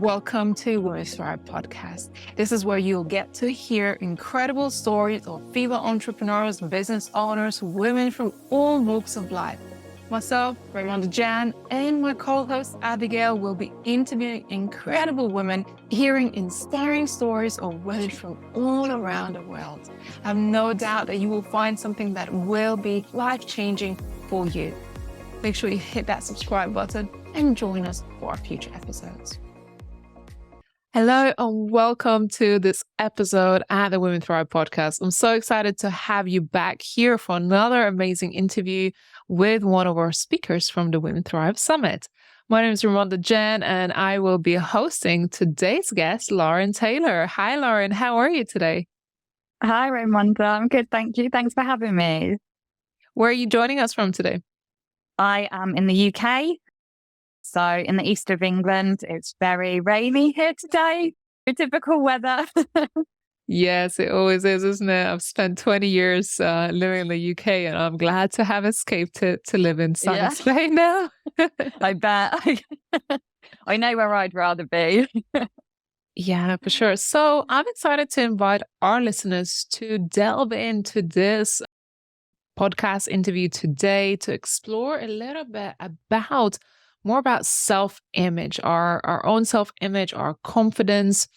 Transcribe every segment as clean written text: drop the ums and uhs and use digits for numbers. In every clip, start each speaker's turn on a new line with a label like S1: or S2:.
S1: Welcome to Women Thrive podcast. This is where you'll get to hear incredible stories of female entrepreneurs, business owners, women from all walks of life. Myself, Raimonda Jan, and my co-host Abigail will be interviewing incredible women, hearing inspiring stories of women from all around the world. I have no doubt that you will find something that will be life-changing for you. Make sure you hit that subscribe button and join us for our future episodes. Hello and welcome to this episode at the Women Thrive podcast. I'm so excited to have you back here for another amazing interview with one of our speakers from the Women Thrive Summit. My name is Raimonda Jan and I will be hosting today's guest, Lauren Taylor. Hi, Lauren. How are you today?
S2: Hi, Raimonda. I'm good, thank you. Thanks for having me.
S1: Where are you joining us from today?
S2: I am in the UK. So in the east of England, it's very rainy here today. Typical weather.
S1: Yes, it always is, isn't it? I've spent 20 years living in the UK and I'm glad to have escaped to live in sunny Spain now.
S2: I bet. I know where I'd rather be.
S1: Yeah, for sure. So I'm excited to invite our listeners to delve into this podcast interview today to explore a little bit more about self-image, our own self-image, our confidence,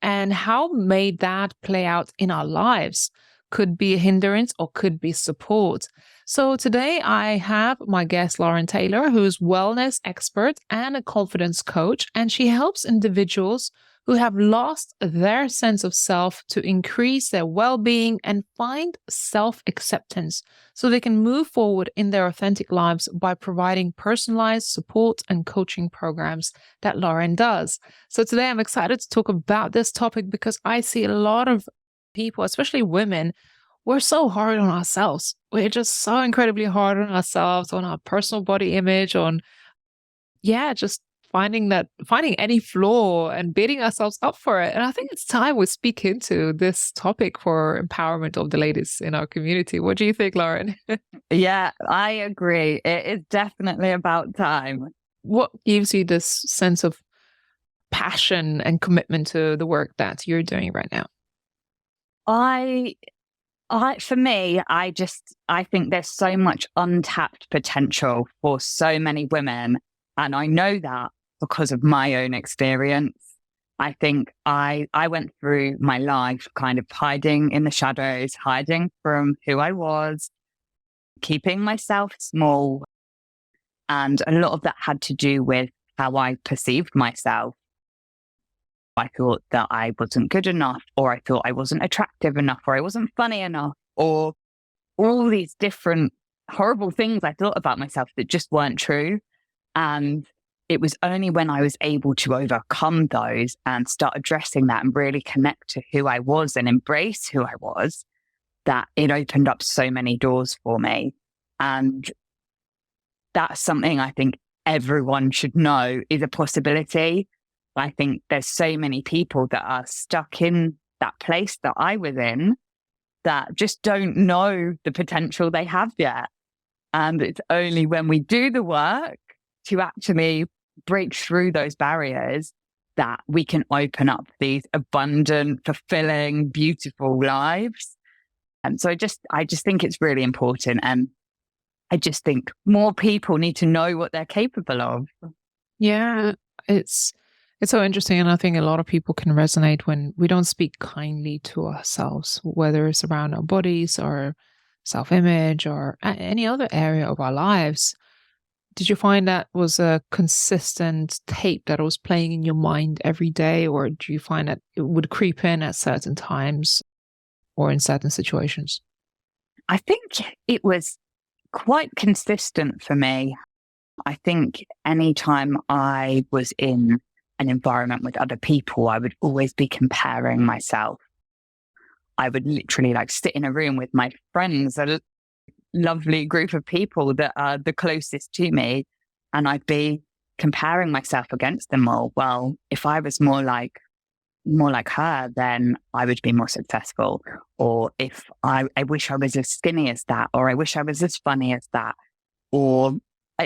S1: and how may that play out in our lives. Could be a hindrance or could be support. So today I have my guest, Lauren Taylor, who's wellness expert and a confidence coach, and she helps individuals who have lost their sense of self to increase their well-being and find self-acceptance so they can move forward in their authentic lives by providing personalized support and coaching programs that Lauren does. So today I'm excited to talk about this topic because I see a lot of people, especially women, we're so hard on ourselves. We're just so incredibly hard on ourselves, on our personal body image, on, just finding any flaw and beating ourselves up for it. And I think it's time we speak into this topic for empowerment of the ladies in our community. What do you think, Lauren?
S2: Yeah, I agree. It is definitely about time.
S1: What gives you this sense of passion and commitment to the work that you're doing right now?
S2: For me, I think there's so much untapped potential for so many women. And I know that because of my own experience. I think I went through my life kind of hiding in the shadows, hiding from who I was, keeping myself small. And a lot of that had to do with how I perceived myself. I thought that I wasn't good enough, or I thought I wasn't attractive enough, or I wasn't funny enough, or all these different horrible things I thought about myself that just weren't true. And it was only when I was able to overcome those and start addressing that and really connect to who I was and embrace who I was that it opened up so many doors for me. And that's something I think everyone should know is a possibility. I think there's so many people that are stuck in that place that I was in that just don't know the potential they have yet. And it's only when we do the work to actually break through those barriers that we can open up these abundant, fulfilling, beautiful lives. And so I just think it's really important. And I just think more people need to know what they're capable of.
S1: Yeah, it's so interesting. And I think a lot of people can resonate when we don't speak kindly to ourselves, whether it's around our bodies or self-image or any other area of our lives. Did you find that was a consistent tape that was playing in your mind every day, or do you find that it would creep in at certain times or in certain situations?
S2: I think it was quite consistent for me. I think anytime I was in an environment with other people, I would always be comparing myself. I would literally sit in a room with my friends, a lovely group of people that are the closest to me, and I'd be comparing myself against them all. Well, if I was more like her, then I would be more successful. Or if I wish I was as skinny as that, or I wish I was as funny as that, or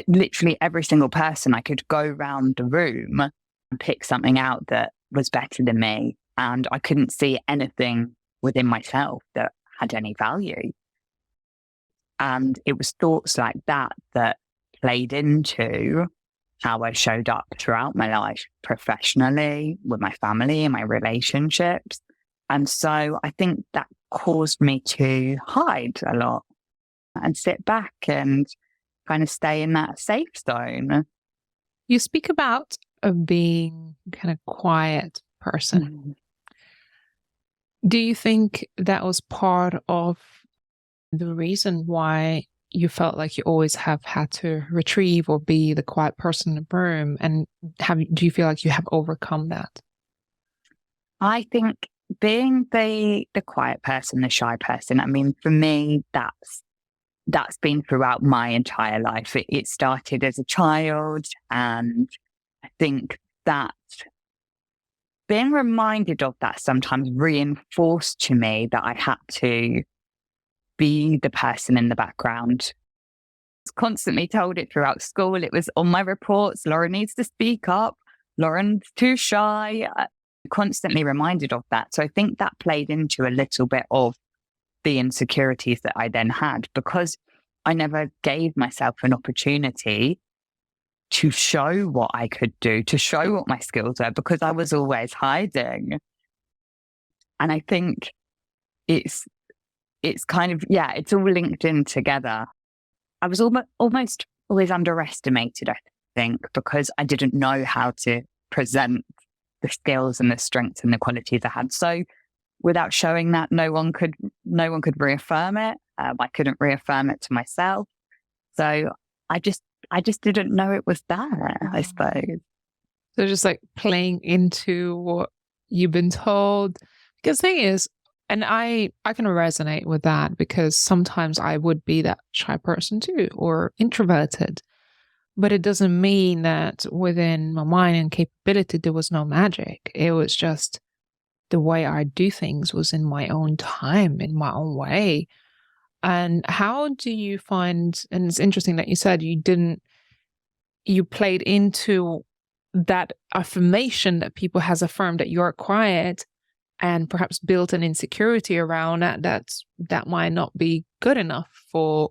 S2: literally every single person I could go around the room pick something out that was better than me. And I couldn't see anything within myself that had any value. And it was thoughts like that that played into how I showed up throughout my life, professionally, with my family and my relationships. And so I think that caused me to hide a lot and sit back and kind of stay in that safe zone.
S1: You speak about being kind of quiet person. Do you think that was part of the reason why you felt like you always have had to retrieve or be the quiet person in the room? And do you feel like you have overcome that?
S2: I think being the quiet person, the shy person, I mean, for me, that's been throughout my entire life. It started as a child, and I think that being reminded of that sometimes reinforced to me that I had to be the person in the background. I was constantly told it throughout school. It was on my reports. Lauren needs to speak up. Lauren's too shy. Constantly reminded of that. So I think that played into a little bit of the insecurities that I then had, because I never gave myself an opportunity to show what I could do, to show what my skills were, because I was always hiding. And I think it's kind of, it's all linked in together. I was almost always underestimated, I think, because I didn't know how to present the skills and the strengths and the qualities I had. So without showing that, no one could reaffirm it. I couldn't reaffirm it to myself. So I just didn't know it was there, I suppose.
S1: So just like playing into what you've been told. Because the thing is, and I can resonate with that, because sometimes I would be that shy person too, or introverted. But it doesn't mean that within my mind and capability there was no magic. It was just the way I do things was in my own time, in my own way. And how do you find, and it's interesting that you said you played into that affirmation that people has affirmed that you're quiet, and perhaps built an insecurity around that might not be good enough for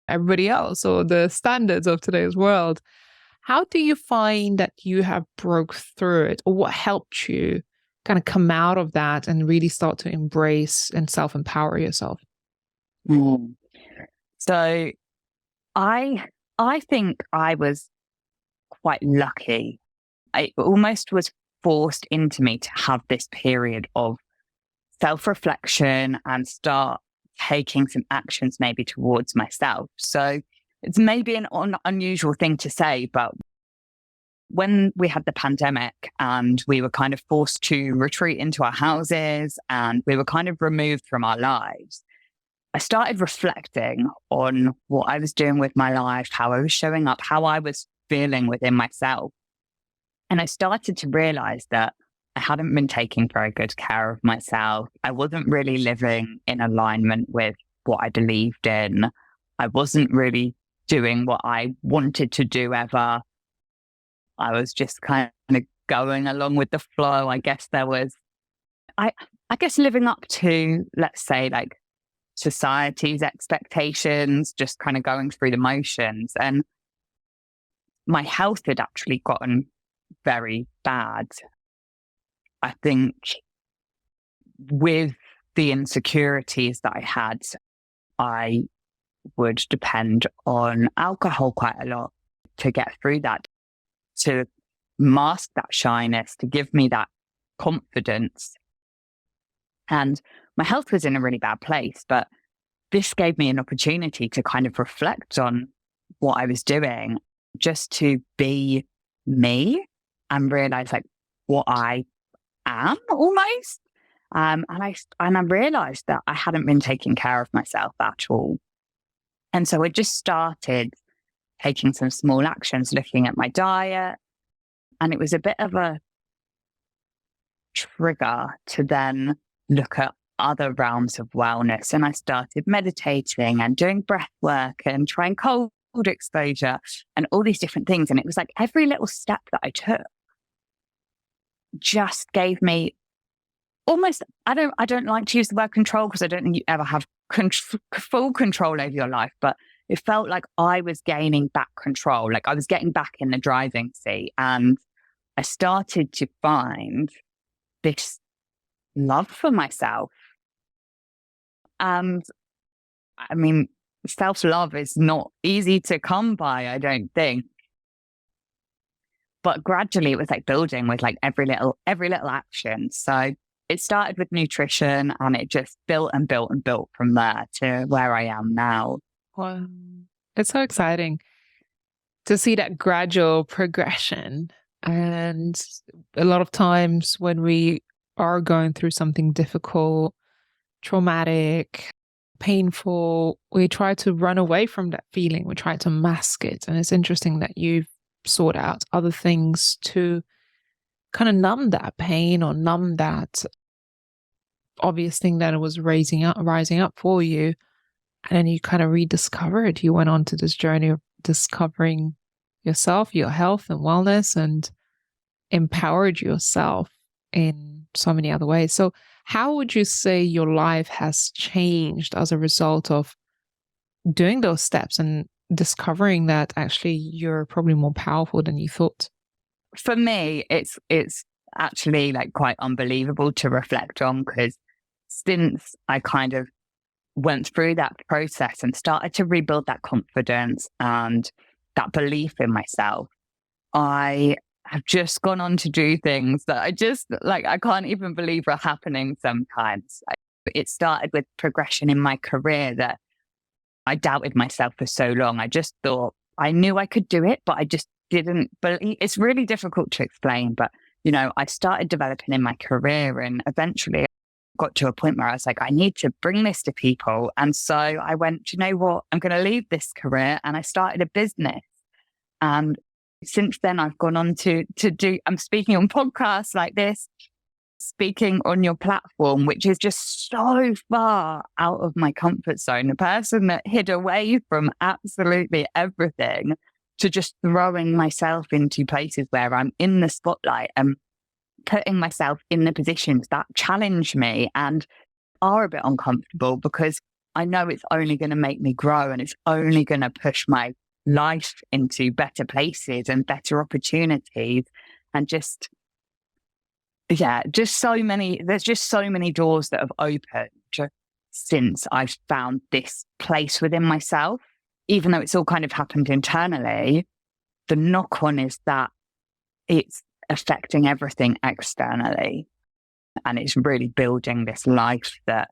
S1: everybody else or the standards of today's world. How do you find that you have broke through it, or what helped you kind of come out of that and really start to embrace and self-empower yourself?
S2: So I think I was quite lucky. It almost was forced into me to have this period of self-reflection and start taking some actions maybe towards myself. So it's maybe an unusual thing to say, but when we had the pandemic and we were kind of forced to retreat into our houses and we were kind of removed from our lives, I started reflecting on what I was doing with my life, how I was showing up, how I was feeling within myself. And I started to realize that I hadn't been taking very good care of myself. I wasn't really living in alignment with what I believed in. I wasn't really doing what I wanted to do ever. I was just kind of going along with the flow. I guess there was, I guess living up to, let's say, like society's expectations, just kind of going through the motions. And my health had actually gotten very bad. I think with the insecurities that I had, I would depend on alcohol quite a lot to get through that, to mask that shyness, to give me that confidence. And my health was in a really bad place, but this gave me an opportunity to kind of reflect on what I was doing, just to be me and realize like what I am almost. And I realized that I hadn't been taking care of myself at all. And so I just started taking some small actions, looking at my diet. And it was a bit of a trigger to then look at other realms of wellness. And I started meditating and doing breath work and trying cold exposure and all these different things. And it was like every little step that I took just gave me almost, I don't like to use the word control because I don't think you ever have full control over your life, but it felt like I was gaining back control. Like I was getting back in the driving seat, and I started to find this love for myself. And I mean, self-love is not easy to come by, I don't think. But gradually it was like building with like every little action. So it started with nutrition, and it just built and built and built from there to where I am now.
S1: Wow. It's so exciting to see that gradual progression. And a lot of times when we are going through something difficult, traumatic, painful, we try to run away from that feeling. We try to mask it. And it's interesting that you've sought out other things to kind of numb that pain or numb that obvious thing that it was rising up for you. And then you kind of rediscovered. You went on to this journey of discovering yourself, your health and wellness, and empowered yourself in so many other ways. So how would you say your life has changed as a result of doing those steps and discovering that actually you're probably more powerful than you thought?
S2: For me, it's actually like quite unbelievable to reflect on, because since I kind of went through that process and started to rebuild that confidence and that belief in myself, I have just gone on to do things that I just like, I can't even believe are happening sometimes. It started with progression in my career that I doubted myself for so long. I just thought I knew I could do it, but I just didn't believe. It's really difficult to explain, but you know, I started developing in my career, and eventually I got to a point where I was like, I need to bring this to people. And so I went, you know what, I'm going to leave this career, and I started a business. And since then I've gone on to do, I'm speaking on podcasts like this, speaking on your platform, which is just so far out of my comfort zone. A person that hid away from absolutely everything to just throwing myself into places where I'm in the spotlight and putting myself in the positions that challenge me and are a bit uncomfortable, because I know it's only going to make me grow, and it's only going to push my life into better places and better opportunities. And just, yeah, there's just so many doors that have opened since I've found this place within myself. Even though it's all kind of happened internally, the knock on is that it's affecting everything externally. And it's really building this life that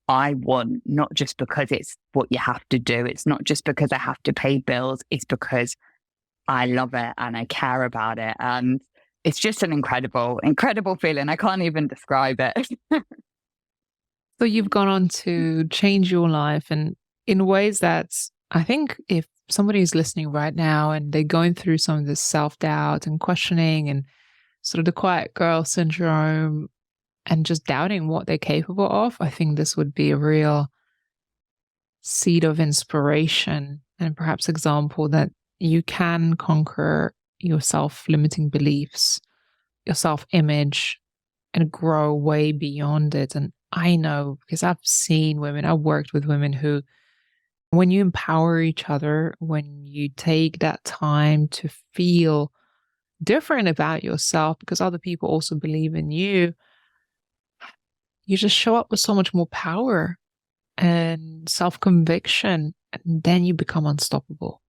S2: I want, not just because it's what you have to do. It's not just because I have to pay bills. It's because I love it and I care about it. And it's just an incredible, incredible feeling. I can't even describe it.
S1: So you've gone on to change your life, and in ways that I think if somebody is listening right now and they're going through some of this self-doubt and questioning and sort of the quiet girl syndrome and just doubting what they're capable of, I think this would be a real seed of inspiration and perhaps example that you can conquer your self-limiting beliefs, your self-image, and grow way beyond it. And I know, because I've seen women, I've worked with women who, when you empower each other, when you take that time to feel different about yourself because other people also believe in you, you just show up with so much more power and self-conviction, and then you become unstoppable.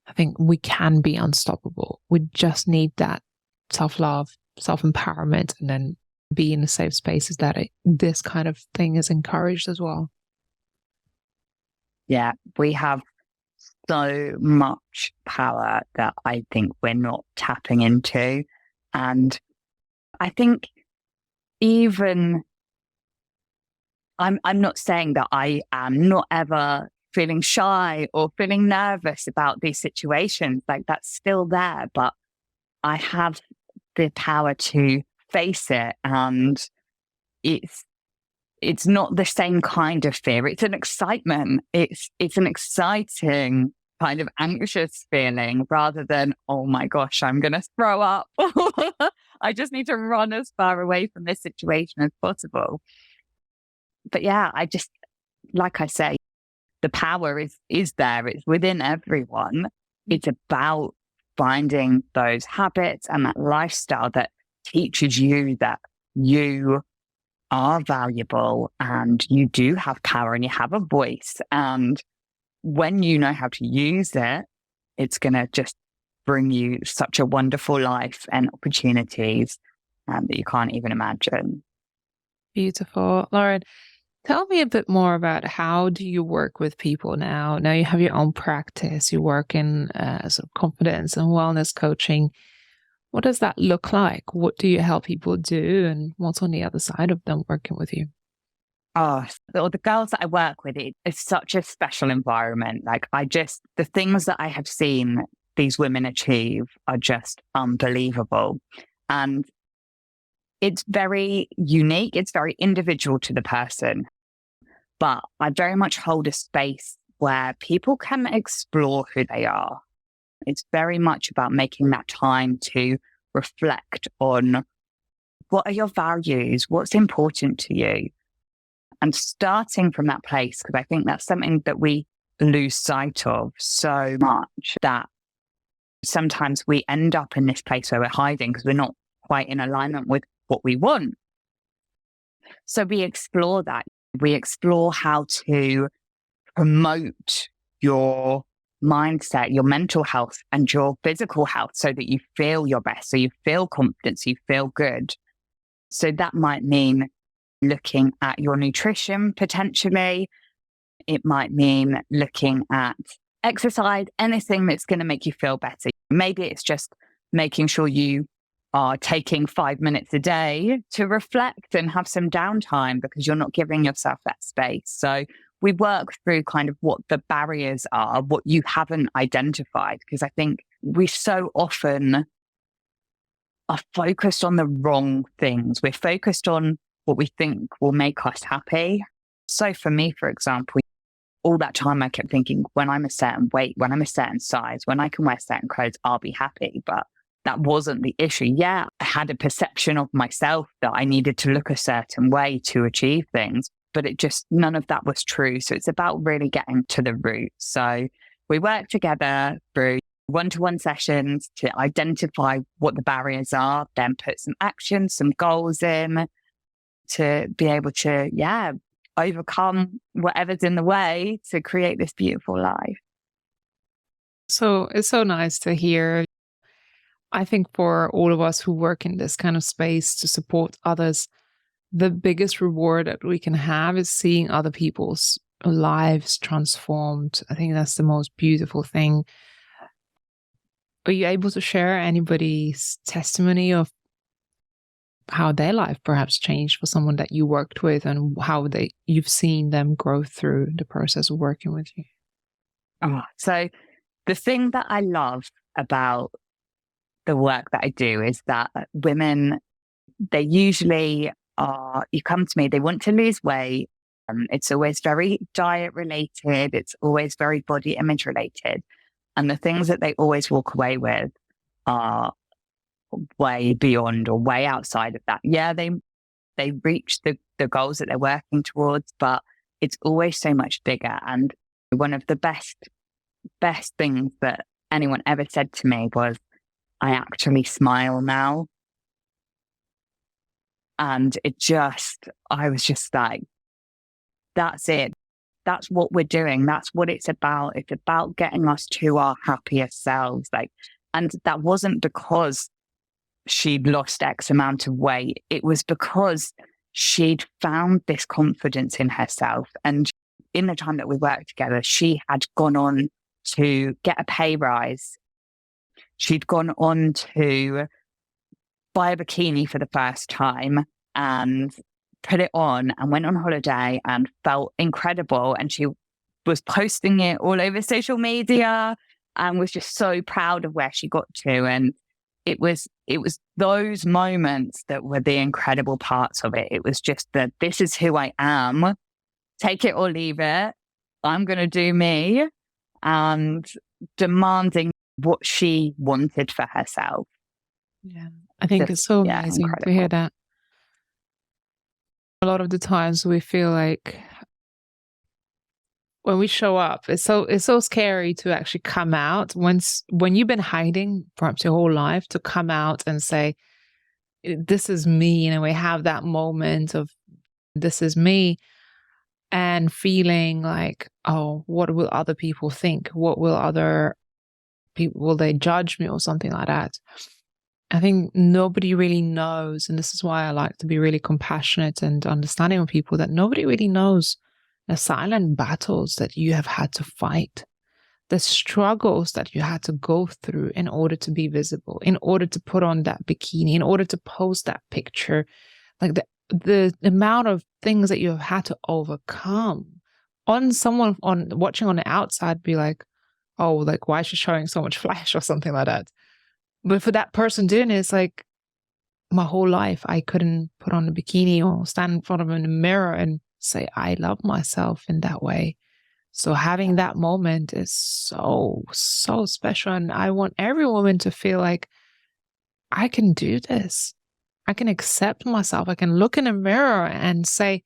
S1: I think we can be unstoppable. We just need that self-love, self-empowerment, and then be in the safe spaces that this kind of thing is encouraged as well.
S2: Yeah, we have so much power that I think we're not tapping into. And I think even, I'm not saying that I am not ever feeling shy or feeling nervous about these situations. Like, that's still there, but I have the power to face it. And it's not the same kind of fear. It's an excitement. It's an exciting kind of anxious feeling rather than, oh my gosh, I'm going to throw up. I just need to run as far away from this situation as possible. But yeah, like I say, the power is there. It's within everyone. It's about finding those habits and that lifestyle that teaches you that you are valuable and you do have power and you have a voice. And when you know how to use it, it's going to just bring you such a wonderful life and opportunities that you can't even imagine.
S1: Beautiful. Lauren, tell me a bit more about how do you work with people now? Now you have your own practice, you work in sort of confidence and wellness coaching. What does that look like? What do you help people do? And what's on the other side of them working with you?
S2: Oh, the girls that I work with, it's such a special environment. Like the things that I have seen these women achieve are just unbelievable. And it's very unique. It's very individual to the person. But I very much hold a space where people can explore who they are. It's very much about making that time to reflect on what are your values, what's important to you, and starting from that place, because I think that's something that we lose sight of so much, that sometimes we end up in this place where we're hiding because we're not quite in alignment with what we want. So we explore that. We explore how to promote your mindset, your mental health and your physical health so that you feel your best, so you feel confident, so you feel good. So that might mean looking at your nutrition potentially. It might mean looking at exercise, anything that's going to make you feel better. Maybe it's just making sure you are taking 5 minutes a day to reflect and have some downtime because you're not giving yourself that space. So we work through kind of what the barriers are, what you haven't identified, because I think we so often are focused on the wrong things. We're focused on what we think will make us happy. So for me, for example, all that time I kept thinking, when I'm a certain weight, when I'm a certain size, when I can wear certain clothes, I'll be happy. But that wasn't the issue. Yeah, I had a perception of myself that I needed to look a certain way to achieve things, but none of that was true. So it's about really getting to the root. So we work together through one-to-one sessions to identify what the barriers are, then put some action, some goals in to be able to, overcome whatever's in the way to create this beautiful life.
S1: So it's so nice to hear. I think for all of us who work in this kind of space to support others, the biggest reward that we can have is seeing other people's lives transformed. I think that's the most beautiful thing. Are you able to share anybody's testimony of how their life perhaps changed for someone that you worked with and how you've seen them grow through the process of working with you?
S2: So the thing that I love about the work that I do is that women, they usually you come to me, they want to lose weight. It's always very diet related. It's always very body image related. And the things that they always walk away with are way beyond or way outside of that. Yeah, they reach the goals that they're working towards, but it's always so much bigger. And one of the best things that anyone ever said to me was, I actually smile now. And I was just like, that's it. That's what we're doing. That's what it's about. It's about getting us to our happiest selves. And that wasn't because she'd lost X amount of weight. It was because she'd found this confidence in herself. And in the time that we worked together, she had gone on to get a pay rise. She'd gone on to buy a bikini for the first time and put it on and went on holiday and felt incredible. And she was posting it all over social media and was just so proud of where she got to. And it was those moments that were the incredible parts of it. It was just that this is who I am. Take it or leave it. I'm going to do me. and demanding what she wanted for herself.
S1: Yeah. I think it's so amazing to hear that. A lot of the times we feel like when we show up, it's so scary to actually come out when you've been hiding perhaps your whole life, to come out and say, this is me. And we have that moment of this is me, and feeling like, oh, what will other people think? What will other people, will they judge me or something like that? I think nobody really knows. And this is why I like to be really compassionate and understanding of people, that nobody really knows the silent battles that you have had to fight, the struggles that you had to go through in order to be visible, in order to put on that bikini, in order to post that picture, like the amount of things that you have had to overcome. On someone watching on the outside be like, oh, like, why is she showing so much flesh or something like that? But for that person doing it, it's like, my whole life I couldn't put on a bikini or stand in front of a mirror and say I love myself in that way. So having that moment is so, so special. And I want every woman to feel like, I can do this. I can accept myself. I can look in a mirror and say,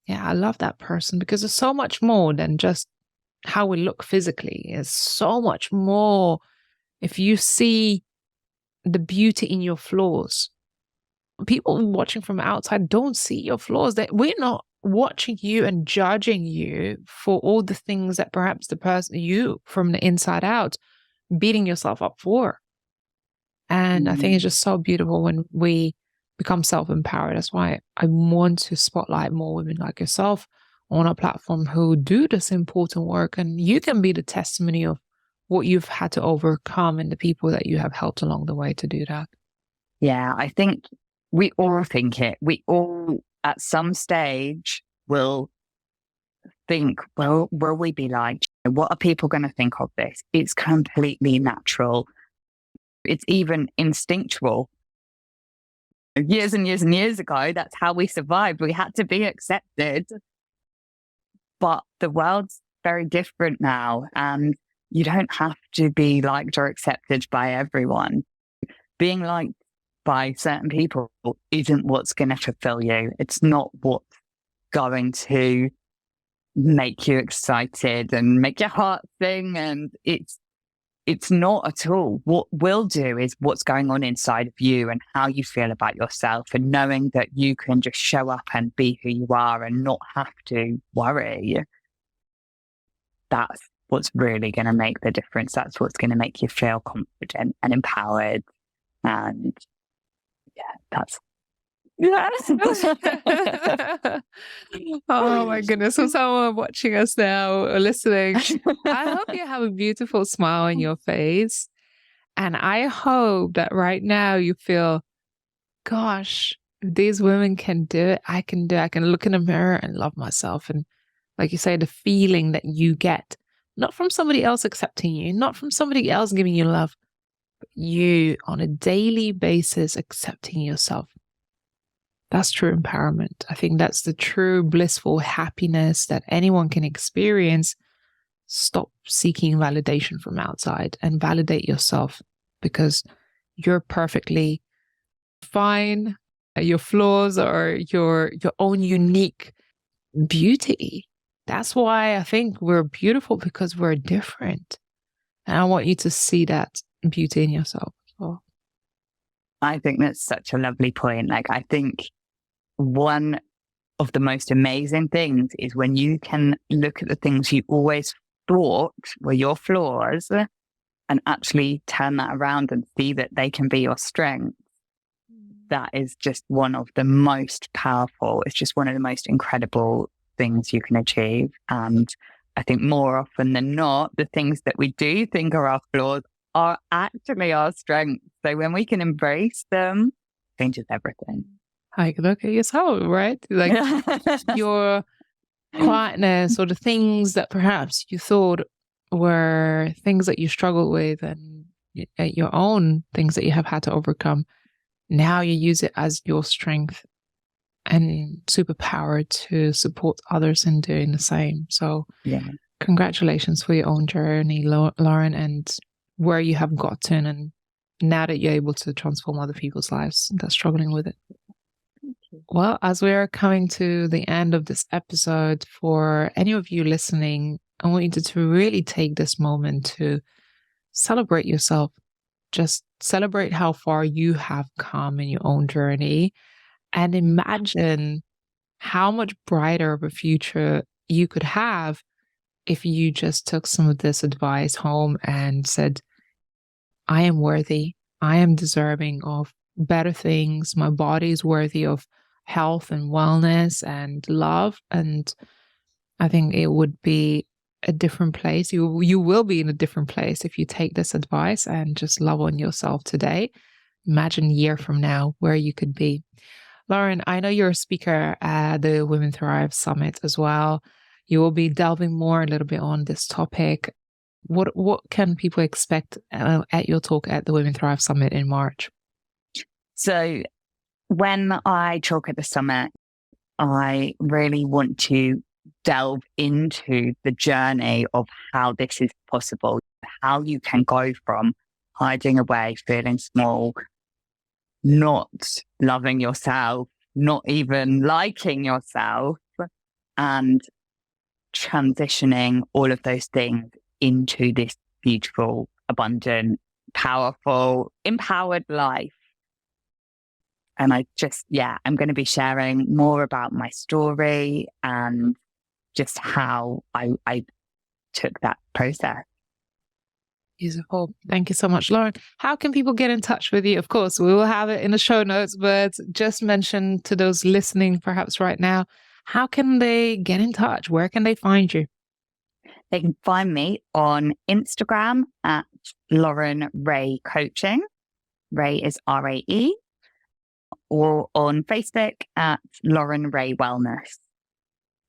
S1: yeah, I love that person, because there's so much more than just how we look physically. It's so much more. If you see the beauty in your flaws, people watching from outside don't see your flaws. We're not watching you and judging you for all the things that perhaps the person, you from the inside out, beating yourself up for. And I think it's just so beautiful when we become self-empowered. That's why I want to spotlight more women like yourself on a platform who do this important work. And you can be the testimony of what you've had to overcome and the people that you have helped along the way to do that.
S2: Yeah, I think we all think it. We all, at some stage, will think, well, will we be like, what are people going to think of this? It's completely natural. It's even instinctual. Years and years and years ago, that's how we survived. We had to be accepted. But the world's very different now, and you don't have to be liked or accepted by everyone. Being liked by certain people isn't what's going to fulfill you. It's not what's going to make you excited and make your heart sing. And it's not at all. What will do is what's going on inside of you and how you feel about yourself, and knowing that you can just show up and be who you are and not have to worry. That's what's really going to make the difference. That's what's going to make you feel confident and empowered. And that's
S1: oh my goodness. So someone watching us now or listening, I hope you have a beautiful smile on your face. And I hope that right now you feel, gosh, if these women can do it, I can do it. I can look in the mirror and love myself. And like you say, the feeling that you get, not from somebody else accepting you, not from somebody else giving you love, but you on a daily basis accepting yourself. That's true empowerment. I think that's the true blissful happiness that anyone can experience. Stop seeking validation from outside and validate yourself, because you're perfectly fine. Your flaws are your own unique beauty. That's why I think we're beautiful, because we're different. And I want you to see that beauty in yourself as well.
S2: I think that's such a lovely point. Like, I think one of the most amazing things is when you can look at the things you always thought were your flaws and actually turn that around and see that they can be your strength. That is just one of the most powerful, it's just one of the most incredible things you can achieve. And I think more often than not, the things that we do think are our flaws are actually our strengths. So when we can embrace them, it changes everything.
S1: Like, look at yourself, right? Like your quietness, or the things that perhaps you thought were things that you struggled with, and your own things that you have had to overcome. Now you use it as your strength and superpower to support others in doing the same. So Congratulations for your own journey, Lauren, and where you have gotten, and now that you're able to transform other people's lives that's struggling with it. Well, as we are coming to the end of this episode, for any of you listening, I want you to really take this moment to celebrate yourself. Just celebrate how far you have come in your own journey, and imagine how much brighter of a future you could have if you just took some of this advice home and said, I am worthy, I am deserving of better things, my body is worthy of health and wellness and love. And I think it would be a different place. You will be in a different place if you take this advice and just love on yourself today. Imagine a year from now where you could be. Lauren, I know you're a speaker at the Women Thrive Summit as well. You will be delving more a little bit on this topic. What can people expect at your talk at the Women Thrive Summit in March?
S2: So when I talk at the summit, I really want to delve into the journey of how this is possible, how you can go from hiding away, feeling small, not loving yourself, not even liking yourself, and transitioning all of those things into this beautiful, abundant, powerful, empowered life. And I'm going to be sharing more about my story and just how I took that process.
S1: Beautiful. Thank you so much, Lauren. How can people get in touch with you? Of course, we will have it in the show notes, but just mention to those listening perhaps right now, how can they get in touch? Where can they find you?
S2: They can find me on Instagram at Lauren Ray Coaching. Ray is R-A-E. Or on Facebook at Lauren Ray Wellness.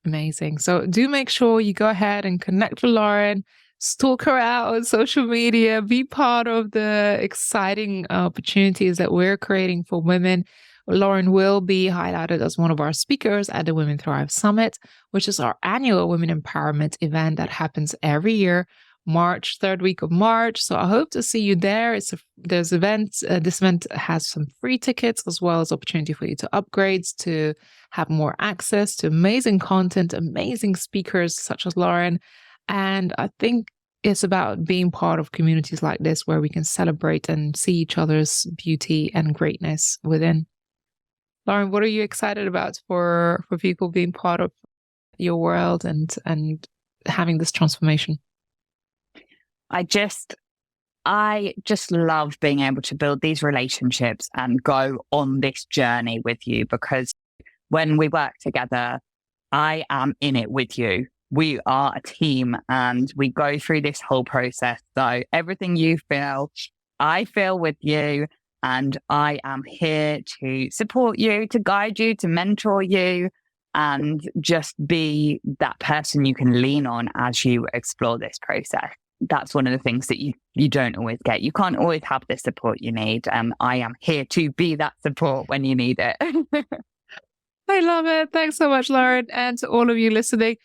S1: Amazing. So do make sure you go ahead and connect with Lauren, stalk her out on social media, be part of the exciting opportunities that we're creating for women. Lauren will be highlighted as one of our speakers at the Women Thrive Summit, which is our annual women empowerment event that happens every year, March, third week of March. So I hope to see you there. There's events. This event has some free tickets as well as opportunity for you to upgrade, to have more access to amazing content, amazing speakers such as Lauren. And I think it's about being part of communities like this where we can celebrate and see each other's beauty and greatness within. Lauren, what are you excited about for people being part of your world and having this transformation?
S2: I just love being able to build these relationships and go on this journey with you, because when we work together, I am in it with you. We are a team and we go through this whole process. So everything you feel, I feel with you, and I am here to support you, to guide you, to mentor you, and just be that person you can lean on as you explore this process. That's one of the things that you don't always get. You can't always have the support you need. And I am here to be that support when you need it.
S1: I love it. Thanks so much, Lauren. And to all of you listening,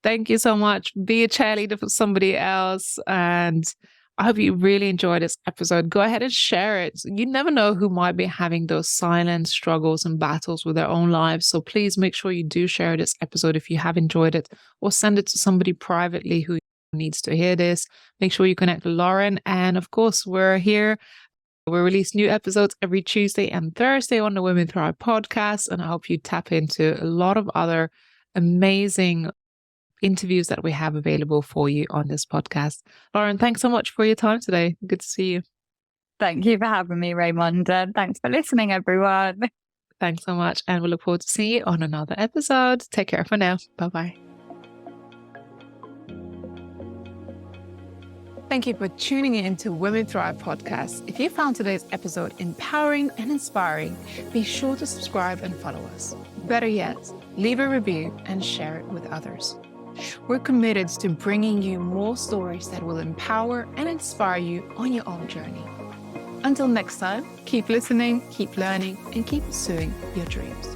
S1: thank you so much. Be a cheerleader for somebody else. And I hope you really enjoyed this episode. Go ahead and share it. You never know who might be having those silent struggles and battles with their own lives. So please make sure you do share this episode if you have enjoyed it, or send it to somebody privately who needs to hear this. Make sure you connect with Lauren. And of course, we're here. We release new episodes every Tuesday and Thursday on the Women Thrive podcast. And I hope you tap into a lot of other amazing interviews that we have available for you on this podcast. Lauren, thanks so much for your time today. Good to see you.
S2: Thank you for having me, Raimonda. Thanks for listening, everyone.
S1: Thanks so much. And we look forward to seeing you on another episode. Take care for now. Bye-bye. Thank you for tuning in to Women Thrive podcast. If you found today's episode empowering and inspiring, be sure to subscribe and follow us. Better yet, leave a review and share it with others. We're committed to bringing you more stories that will empower and inspire you on your own journey. Until next time, keep listening, keep learning, and keep pursuing your dreams.